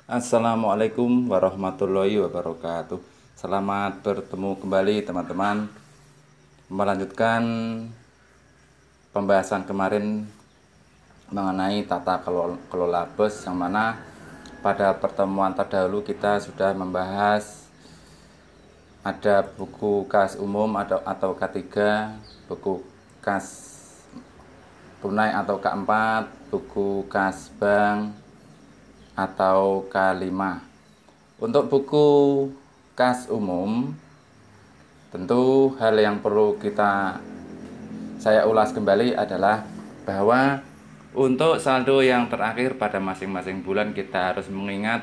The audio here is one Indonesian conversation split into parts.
Assalamualaikum warahmatullahi wabarakatuh. Selamat bertemu kembali teman-teman. Melanjutkan pembahasan kemarin mengenai tata kelola bus, yang mana pada pertemuan terdahulu kita sudah membahas ada buku kas umum atau K3, buku kas tunai atau K4, buku kas bank atau K5. Untuk buku kas umum, tentu hal yang perlu saya ulas kembali adalah bahwa untuk saldo yang terakhir pada masing-masing bulan kita harus mengingat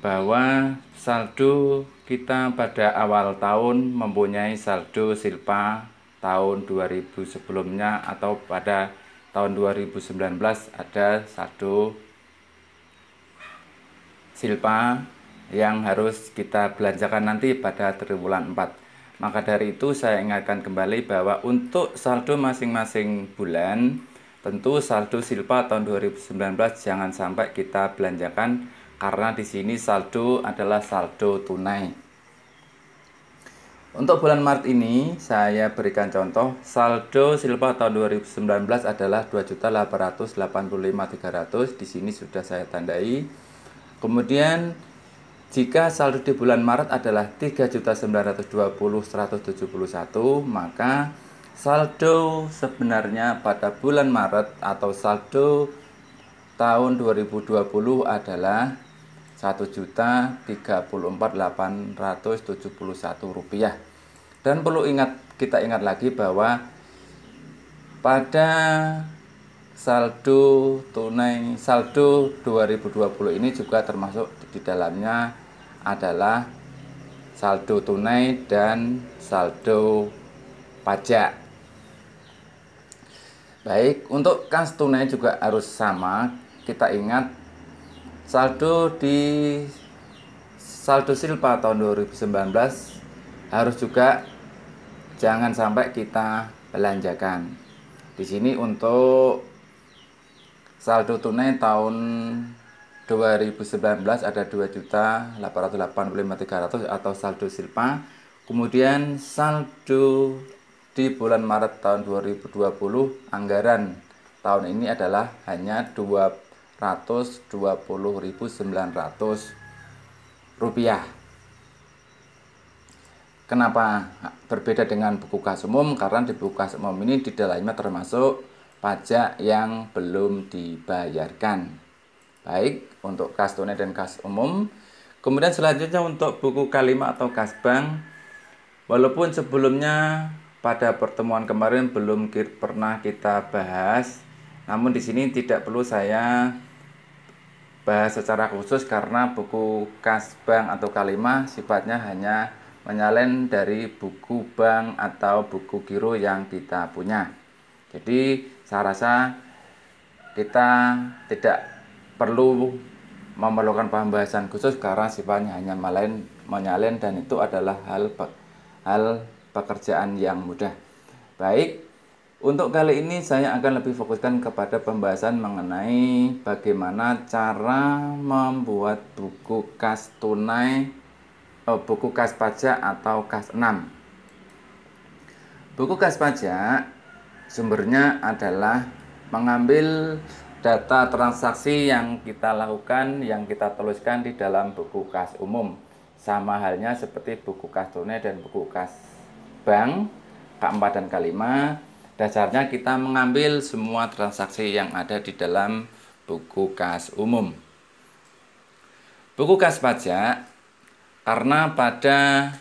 bahwa saldo kita pada awal tahun mempunyai saldo silpa tahun 2000 sebelumnya, atau pada tahun 2019 ada saldo silpa yang harus kita belanjakan nanti pada triwulan 4. Maka dari itu saya ingatkan kembali bahwa untuk saldo masing-masing bulan, tentu saldo silpa tahun 2019 jangan sampai kita belanjakan, karena di sini saldo adalah saldo tunai. Untuk bulan Maret ini saya berikan contoh, saldo silpa tahun 2019 adalah 2.885.300. Di sini sudah saya tandai. Kemudian jika saldo di bulan Maret adalah 3.920.171, maka saldo sebenarnya pada bulan Maret atau saldo tahun 2020 adalah Rp1.034.871. Dan perlu kita ingat lagi bahwa pada saldo tunai, saldo 2020 ini juga termasuk di dalamnya adalah saldo tunai dan saldo pajak. Baik, untuk kas tunai juga harus sama. Kita ingat saldo silpa tahun 2019 harus juga jangan sampai kita belanjakan. Di sini untuk saldo tunai tahun 2019 ada 2.885.300 atau saldo silpa. Kemudian saldo di bulan Maret tahun 2020 anggaran tahun ini adalah hanya Rp220.900. Kenapa berbeda dengan buku kas umum? Karena di buku kas umum ini di dalamnya termasuk pajak yang belum dibayarkan. Baik, untuk kas tunai dan kas umum. Kemudian selanjutnya untuk buku K5 atau kas bank, walaupun sebelumnya pada pertemuan kemarin belum pernah kita bahas, namun di sini tidak perlu saya bahas secara khusus karena buku kas bank atau K5 sifatnya hanya menyalin dari buku bank atau buku giro yang kita punya. Jadi saya rasa kita tidak perlu memerlukan pembahasan khusus karena sifatnya hanya menyalin dan itu adalah hal pekerjaan yang mudah. Baik, untuk kali ini saya akan lebih fokuskan kepada pembahasan mengenai bagaimana cara membuat buku kas tunai, buku kas pajak atau kas 6. Buku kas pajak sumbernya adalah mengambil data transaksi yang kita lakukan, yang kita tuliskan di dalam buku kas umum. Sama halnya seperti buku kas tunai dan buku kas bank, K4 dan K5. Dasarnya kita mengambil semua transaksi yang ada di dalam buku kas umum. Buku kas pajak, karena pada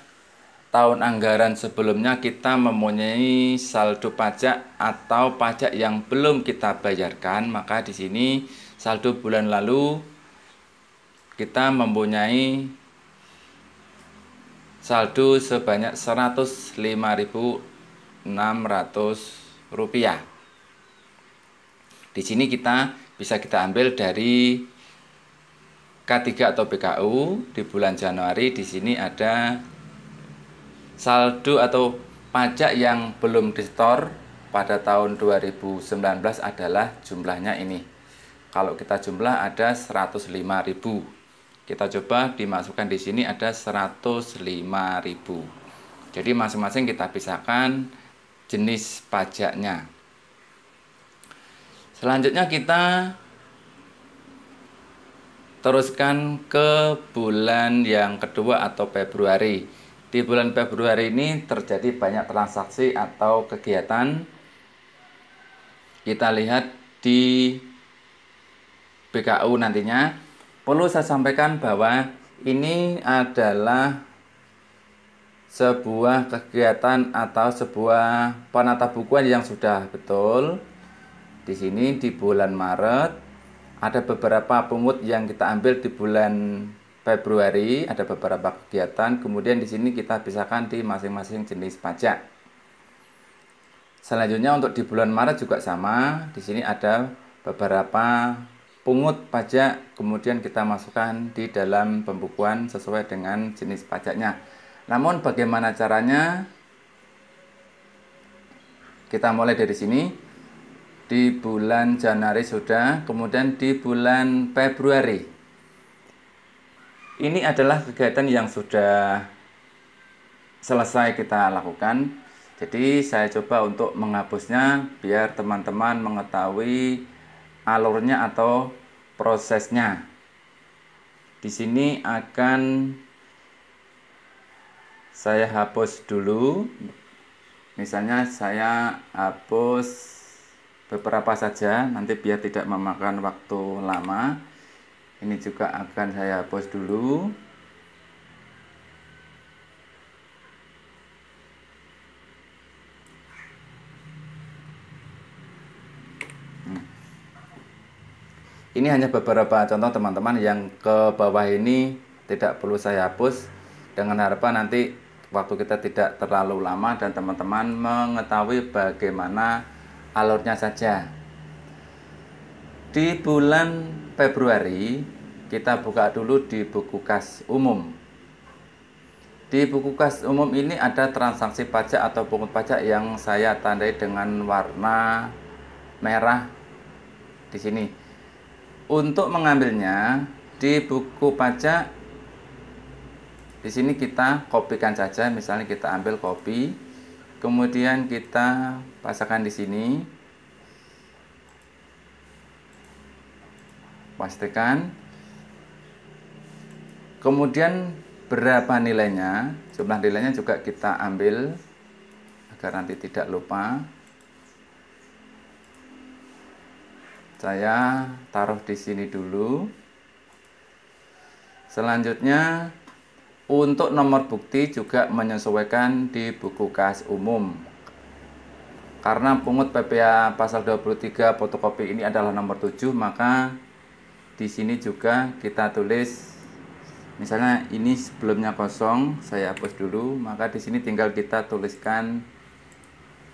tahun anggaran sebelumnya kita mempunyai saldo pajak atau pajak yang belum kita bayarkan, maka di sini saldo bulan lalu kita mempunyai saldo sebanyak Rp105.600. Di sini bisa kita ambil dari K3 atau BKU di bulan Januari. Di sini ada saldo atau pajak yang belum disetor pada tahun 2019 adalah jumlahnya ini Kalau kita jumlah ada 105.000. Kita coba dimasukkan di sini ada 105.000. Jadi masing-masing kita pisahkan jenis pajaknya. Selanjutnya kita teruskan ke bulan yang kedua atau Februari. Di bulan Februari ini terjadi banyak transaksi atau kegiatan. Kita lihat di BKU nantinya. Perlu saya sampaikan bahwa ini adalah sebuah kegiatan atau sebuah penatabukuan yang sudah betul. Di sini di bulan Maret ada beberapa pungut yang kita ambil di bulan Februari, ada beberapa kegiatan. Kemudian di sini kita pisahkan di masing-masing jenis pajak. Selanjutnya untuk di bulan Maret juga sama. Di sini ada beberapa pungut pajak, kemudian kita masukkan di dalam pembukuan sesuai dengan jenis pajaknya. Namun bagaimana caranya? Kita mulai dari sini. Di bulan Januari sudah, kemudian di bulan Februari. Ini adalah kegiatan yang sudah selesai kita lakukan. Jadi saya coba untuk menghapusnya biar teman-teman mengetahui alurnya atau prosesnya. Di sini akan saya hapus dulu. Misalnya saya hapus beberapa saja, nanti biar tidak memakan waktu lama. Ini juga akan saya hapus dulu. Ini hanya beberapa contoh teman-teman, yang ke bawah ini tidak perlu saya hapus, dengan harapan nanti waktu kita tidak terlalu lama dan teman-teman mengetahui bagaimana alurnya saja. Di bulan Februari kita buka dulu di buku kas umum. Di buku kas umum ini ada transaksi pajak atau pungut pajak yang saya tandai dengan warna merah di sini. Untuk mengambilnya di buku pajak, di sini kita kopikan saja. Misalnya kita ambil copy, kemudian kita pasangkan di sini, pastikan. Kemudian berapa nilainya, jumlah nilainya juga kita ambil agar nanti tidak lupa. Saya taruh di sini dulu. Selanjutnya untuk nomor bukti juga menyesuaikan di buku kas umum. Karena pungut PPh pasal 23 fotokopi ini adalah nomor 7, maka di sini juga kita tulis, misalnya ini sebelumnya kosong, saya hapus dulu, maka di sini tinggal kita tuliskan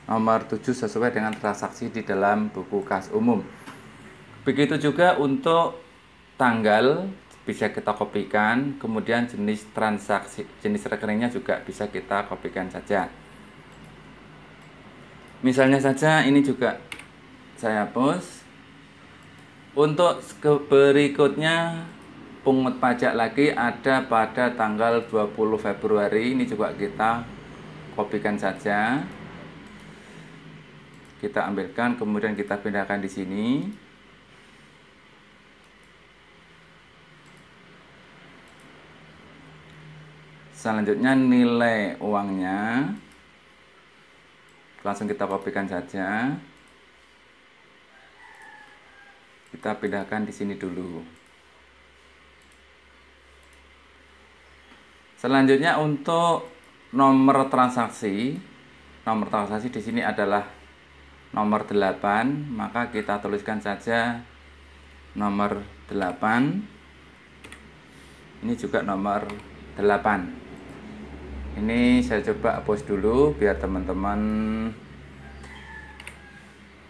nomor 7 sesuai dengan transaksi di dalam buku kas umum. Begitu juga untuk tanggal bisa kita kopikan, kemudian jenis transaksi, jenis rekeningnya juga bisa kita kopikan saja. Misalnya saja ini juga saya hapus. Untuk berikutnya pungut pajak lagi ada pada tanggal 20 Februari, ini juga kita kopikan saja. Kita ambilkan, kemudian kita pindahkan di sini. Selanjutnya nilai uangnya langsung kita kopikan saja. Kita pindahkan di sini dulu. Selanjutnya untuk nomor transaksi di sini adalah nomor 8, maka kita tuliskan saja nomor 8. Ini juga nomor 8. Ini saya coba hapus dulu biar teman-teman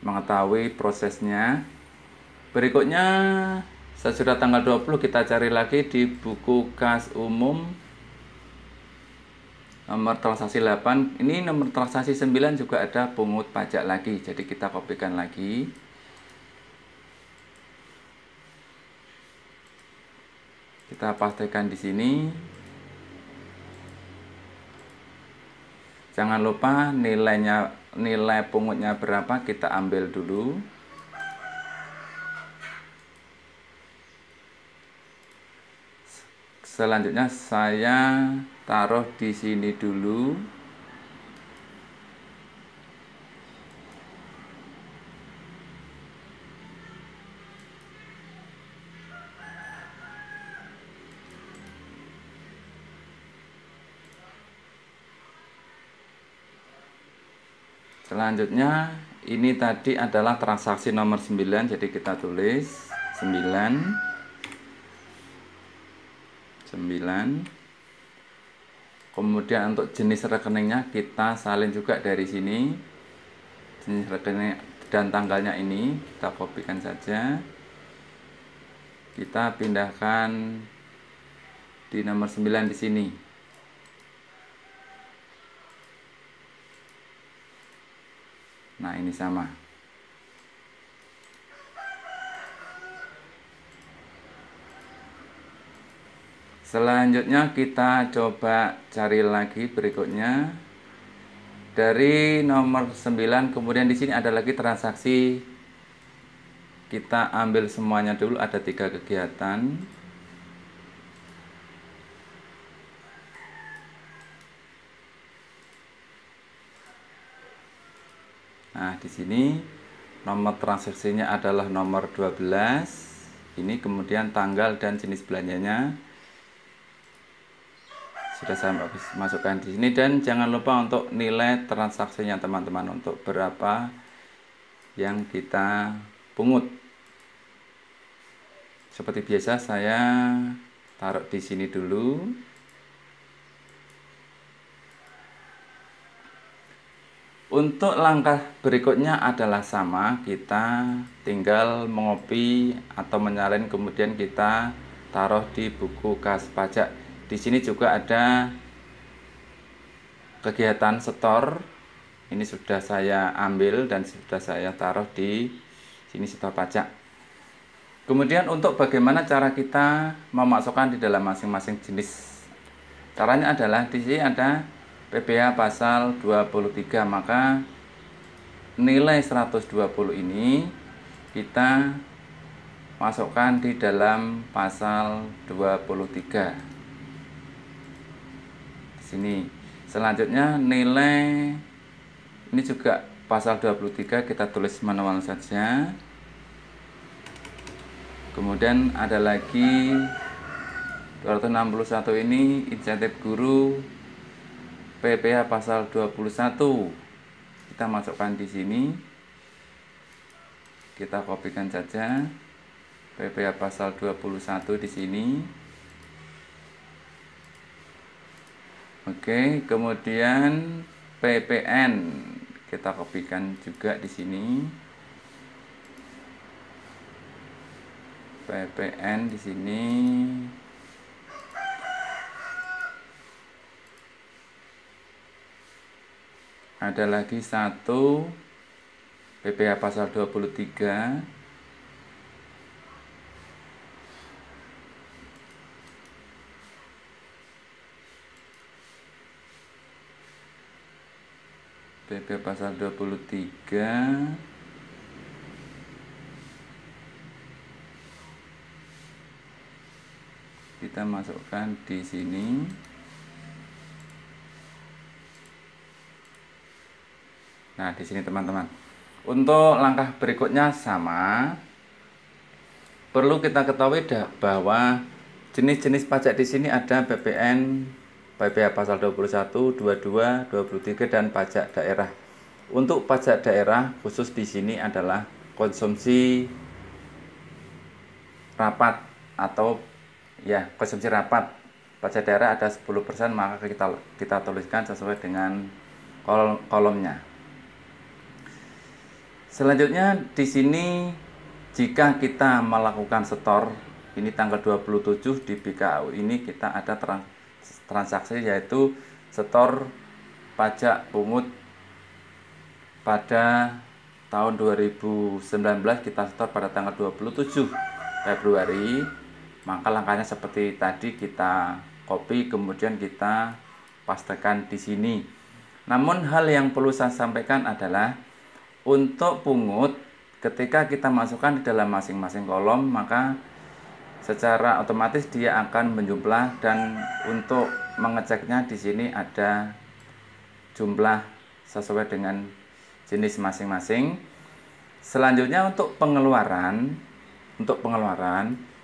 mengetahui prosesnya. Berikutnya sesudah tanggal 20 kita cari lagi di buku kas umum nomor transaksi 8. Ini nomor transaksi 9 juga ada pungut pajak lagi, jadi kita kopikan lagi. Kita pastikan di sini. Jangan lupa nilai pungutnya berapa kita ambil dulu. Selanjutnya saya taruh di sini dulu. Selanjutnya ini tadi adalah transaksi nomor 9, jadi kita tulis 9. Kemudian untuk jenis rekeningnya kita salin juga dari sini. Jenis rekening dan tanggalnya ini kita kopikan saja. Kita pindahkan di nomor 9 di sini. Nah, ini sama. Selanjutnya kita coba cari lagi berikutnya. Dari nomor 9, kemudian di sini ada lagi transaksi. Kita ambil semuanya dulu, ada 3 kegiatan. Nah, di sini nomor transaksinya adalah nomor 12. Ini kemudian tanggal dan jenis belanjanya sudah saya masukkan di sini, dan jangan lupa untuk nilai transaksinya teman-teman, untuk berapa yang kita pungut. Seperti biasa saya taruh di sini dulu. Untuk langkah berikutnya adalah sama, kita tinggal mengopi atau menyalin, kemudian kita taruh di buku kas pajak. Di sini juga ada kegiatan setor. Ini sudah saya ambil dan sudah saya taruh di sini, setor pajak. Kemudian untuk bagaimana cara kita memasukkan di dalam masing-masing jenis. Caranya adalah di sini ada PPh pasal 23, maka nilai 120 ini kita masukkan di dalam pasal 23 di sini. Selanjutnya nilai ini juga pasal 23 kita tulis manual saja. Kemudian ada lagi 261 ini insentif guru, PPh pasal 21 kita masukkan di sini. Kita kopikan saja PPh pasal 21 di sini. Oke, kemudian PPN kita kopikan juga di sini. PPN di sini. Ada lagi satu PPh pasal 23. PPh pasal 23. Kita masukkan di sini. Nah, di sini teman-teman. Untuk langkah berikutnya sama. Perlu kita ketahui bahwa jenis-jenis pajak di sini ada PPN, PPh pasal 21, 22, 23 dan pajak daerah. Untuk pajak daerah khusus di sini adalah konsumsi rapat atau konsumsi rapat. Pajak daerah ada 10%, maka kita tuliskan sesuai dengan kolomnya. Selanjutnya di sini jika kita melakukan setor, ini tanggal 27 di BKU ini kita ada transaksi yaitu setor pajak pungut pada tahun 2019, kita setor pada tanggal 27 Februari, Maka langkahnya seperti tadi, kita copy kemudian kita pastekan di sini. Namun hal yang perlu saya sampaikan adalah untuk pungut ketika kita masukkan di dalam masing-masing kolom, maka secara otomatis dia akan menjumlah, dan untuk mengeceknya di sini ada jumlah sesuai dengan jenis masing-masing. Selanjutnya untuk pengeluaran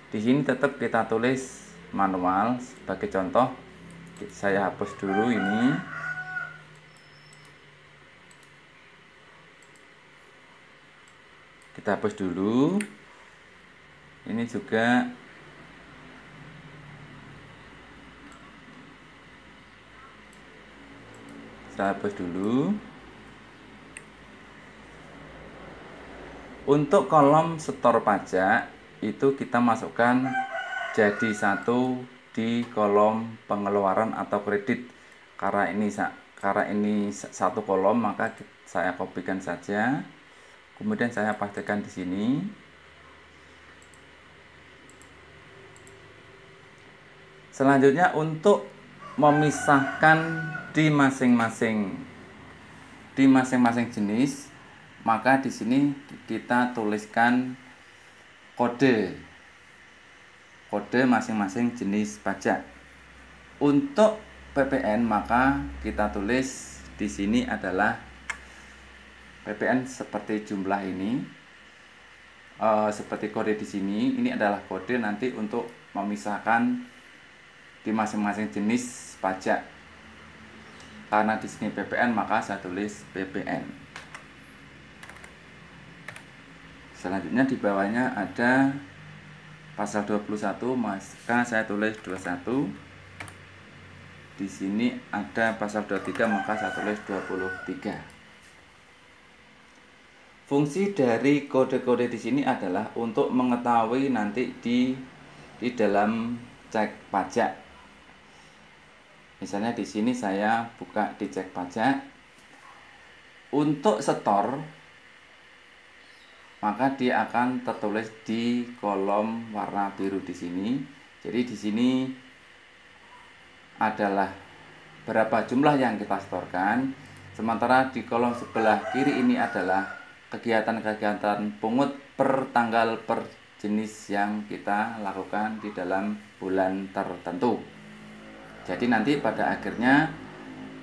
di sini tetap kita tulis manual. Sebagai contoh, saya hapus dulu ini. Kita hapus dulu. Ini juga saya hapus dulu. Untuk kolom setor pajak itu kita masukkan jadi satu di kolom pengeluaran atau kredit. Karena ini satu kolom, maka saya kopikan saja. Kemudian saya pastikan di sini. Selanjutnya untuk memisahkan di masing-masing jenis, maka di sini kita tuliskan kode masing-masing jenis pajak. Untuk PPN, maka kita tulis di sini adalah PPN seperti jumlah ini, seperti kode di sini. Ini adalah kode nanti untuk memisahkan di masing-masing jenis pajak. Karena di sini PPN, maka saya tulis PPN. Selanjutnya di bawahnya ada pasal 21, maka saya tulis 21. Di sini ada pasal 23, maka saya tulis 23. Fungsi dari kode-kode di sini adalah untuk mengetahui nanti di dalam cek pajak. Misalnya di sini saya buka di cek pajak. Untuk setor, maka dia akan tertulis di kolom warna biru di sini. Jadi di sini adalah berapa jumlah yang kita setorkan. Sementara di kolom sebelah kiri ini adalah kegiatan-kegiatan pungut per tanggal per jenis yang kita lakukan di dalam bulan tertentu. Jadi nanti pada akhirnya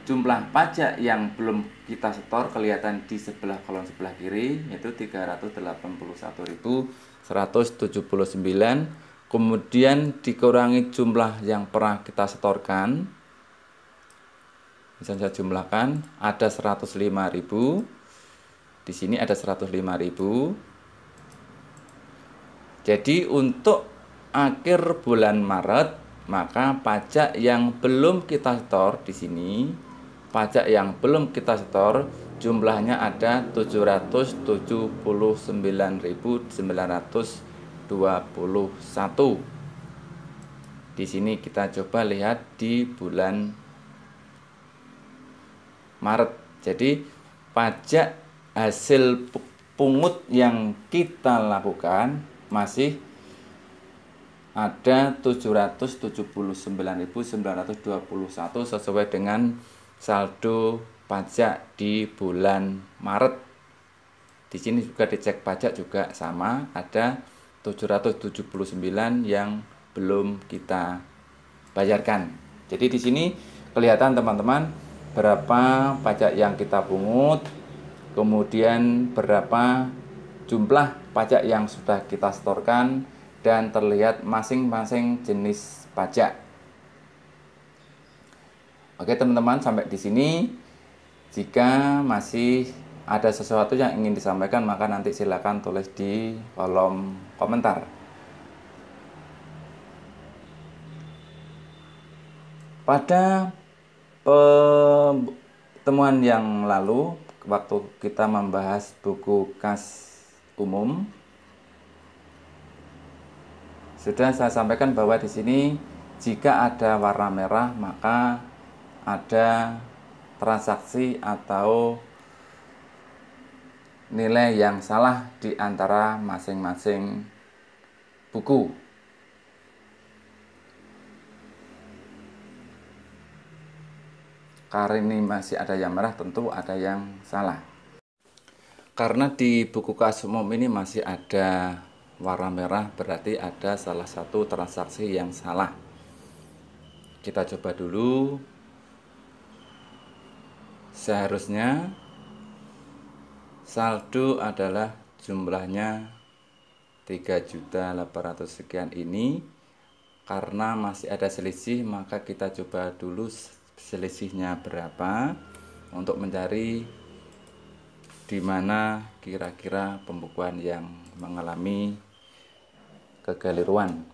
jumlah pajak yang belum kita setor kelihatan di sebelah kolom sebelah kiri, yaitu 381.179. Kemudian dikurangi jumlah yang pernah kita setorkan. Bisa saya jumlahkan, ada 105.000. Di sini ada 105.000. Jadi untuk akhir bulan Maret, maka pajak yang belum kita setor di sini, jumlahnya ada 779.921. Di sini kita coba lihat di bulan Maret. Jadi pajak hasil pungut yang kita lakukan masih ada 779.921 sesuai dengan saldo pajak di bulan Maret. Di sini juga dicek pajak juga sama, ada 779 yang belum kita bayarkan. Jadi di sini kelihatan teman-teman berapa pajak yang kita pungut, kemudian berapa jumlah pajak yang sudah kita setorkan, dan terlihat masing-masing jenis pajak. Oke teman-teman, sampai di sini. Jika masih ada sesuatu yang ingin disampaikan, maka nanti silakan tulis di kolom komentar. Pada pertemuan yang lalu, waktu kita membahas buku kas umum, sudah saya sampaikan bahwa di sini jika ada warna merah, maka ada transaksi atau nilai yang salah di antara masing-masing buku. Karena ini masih ada yang merah, tentu ada yang salah. Karena di buku kas umum ini masih ada warna merah, berarti ada salah satu transaksi yang salah. Kita coba dulu. Seharusnya saldo adalah jumlahnya 3.800.000 sekian ini. Karena masih ada selisih, maka kita coba dulu selisihnya berapa untuk mencari di mana kira-kira pembukuan yang mengalami kekeliruan.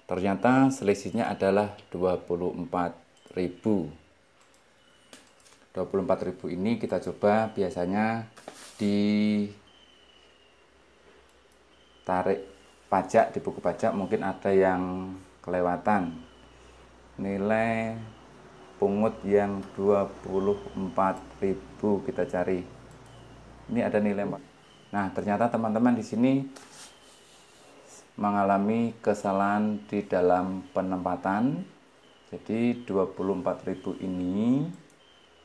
Ternyata selisihnya adalah 24.000. 24.000 ini kita coba, biasanya ditarik pajak di buku pajak mungkin ada yang kelewatan. Nilai pungut yang 24.000 kita cari. Ini ada nilai. Nah, ternyata teman-teman di sini mengalami kesalahan di dalam penempatan. Jadi 24.000 ini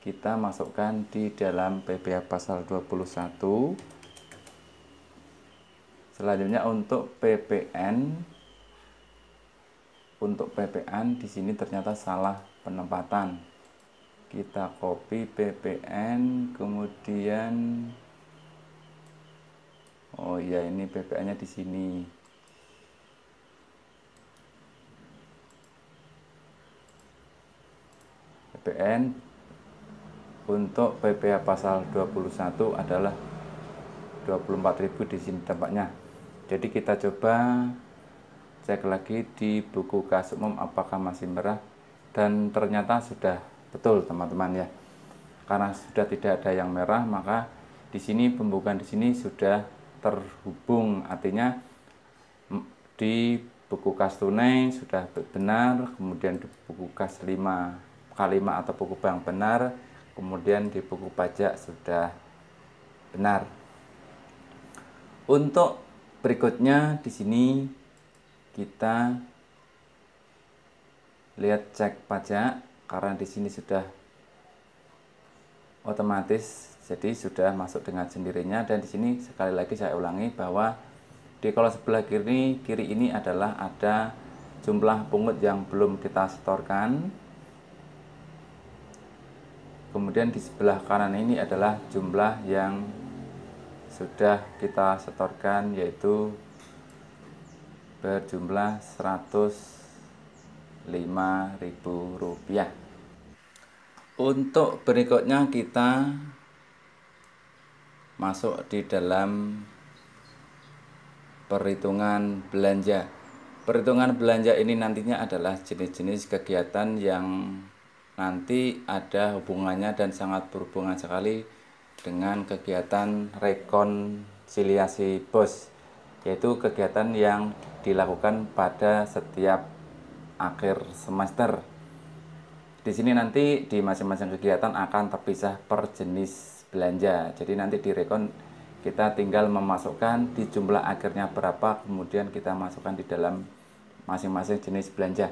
kita masukkan di dalam PPh pasal 21. Selanjutnya untuk PPN di sini ternyata salah penempatan. Kita copy PPN, kemudian oh iya, ini PPN-nya di sini. PPN untuk PPh pasal 21 adalah 24.000 di sini tempatnya. Jadi kita coba cek lagi di buku kas umum apakah masih merah, dan ternyata sudah betul teman-teman ya. Karena sudah tidak ada yang merah, maka di sini pembukuan di sini sudah terhubung, artinya di buku kas tunai sudah benar, kemudian di buku kas 5x5 atau buku bank benar, kemudian di buku pajak sudah benar. Untuk berikutnya di sini kita lihat cek pajak, karena di sini sudah otomatis, jadi sudah masuk dengan sendirinya. Dan di sini sekali lagi saya ulangi bahwa di kolom sebelah kiri ini adalah ada jumlah pungut yang belum kita setorkan. Kemudian di sebelah kanan ini adalah jumlah yang sudah kita setorkan, yaitu berjumlah Rp105.000. Untuk berikutnya kita masuk di dalam perhitungan belanja. Perhitungan belanja ini nantinya adalah jenis-jenis kegiatan yang nanti ada hubungannya dan sangat berhubungan sekali dengan kegiatan rekonsiliasi BOS, yaitu kegiatan yang dilakukan pada setiap akhir semester. Di sini nanti di masing-masing kegiatan akan terpisah per jenis belanja. Jadi nanti di rekon kita tinggal memasukkan di jumlah akhirnya berapa, kemudian kita masukkan di dalam masing-masing jenis belanja.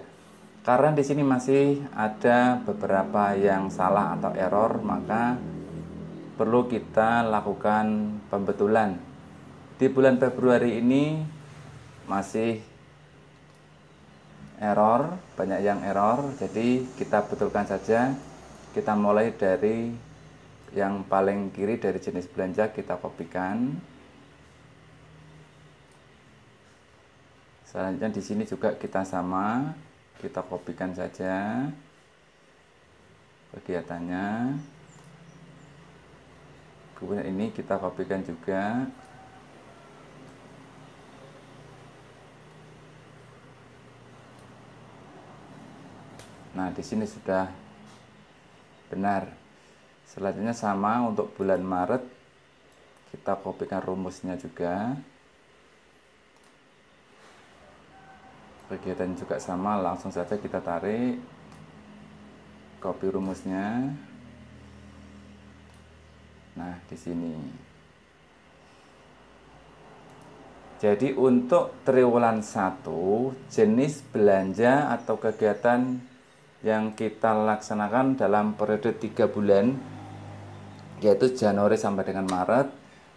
Karena di sini masih ada beberapa yang salah atau error, maka perlu kita lakukan pembetulan. Di bulan Februari ini masih error, banyak yang error, jadi kita betulkan saja. Kita mulai dari yang paling kiri dari jenis belanja, kita kopikan. Selanjutnya di sini juga kita sama, kita kopikan saja kegiatannya. Kemudian ini kita kopikan juga. Nah, di sini sudah benar. Selanjutnya sama untuk bulan Maret, kita kopikan rumusnya juga. Kegiatan juga sama, langsung saja kita tarik, copy rumusnya. Nah, di sini. Jadi untuk triwulan 1, jenis belanja atau kegiatan yang kita laksanakan dalam periode 3 bulan, yaitu Januari sampai dengan Maret,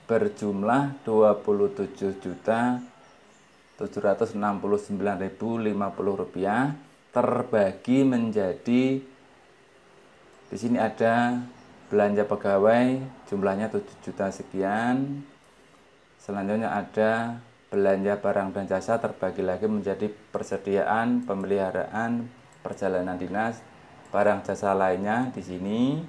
berjumlah 27.769.050 rupiah, terbagi menjadi, di sini ada belanja pegawai jumlahnya 7 juta sekian. Selanjutnya ada belanja barang dan jasa terbagi lagi menjadi persediaan, pemeliharaan, perjalanan dinas, barang jasa lainnya di sini.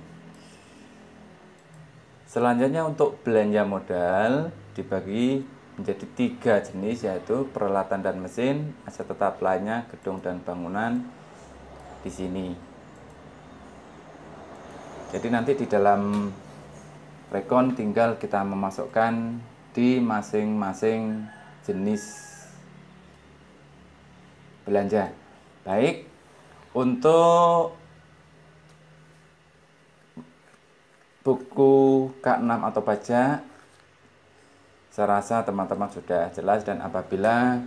Selanjutnya untuk belanja modal dibagi menjadi 3 jenis, yaitu peralatan dan mesin, aset tetap lainnya, gedung dan bangunan di sini. Jadi nanti di dalam rekon tinggal kita memasukkan di masing-masing jenis belanja. Baik, untuk buku K6 atau pajak, saya rasa teman-teman sudah jelas, dan apabila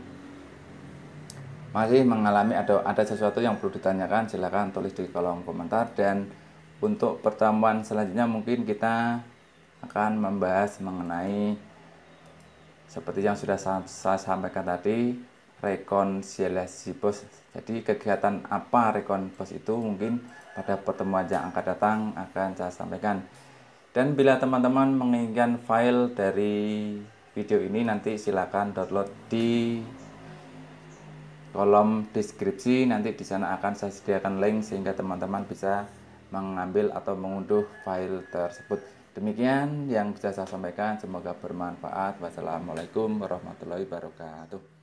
masih mengalami ada sesuatu yang perlu ditanyakan, silakan tulis di kolom komentar. Dan untuk pertemuan selanjutnya mungkin kita akan membahas mengenai seperti yang sudah saya sampaikan tadi, rekonsiliasi pos. Jadi kegiatan apa rekon pos itu mungkin pada pertemuan yang akan datang akan saya sampaikan. Dan bila teman-teman menginginkan file dari video ini, nanti silakan download di kolom deskripsi. Nanti di sana akan saya sediakan link sehingga teman-teman bisa mengambil atau mengunduh file tersebut. Demikian yang bisa saya sampaikan, semoga bermanfaat. Wassalamualaikum warahmatullahi wabarakatuh.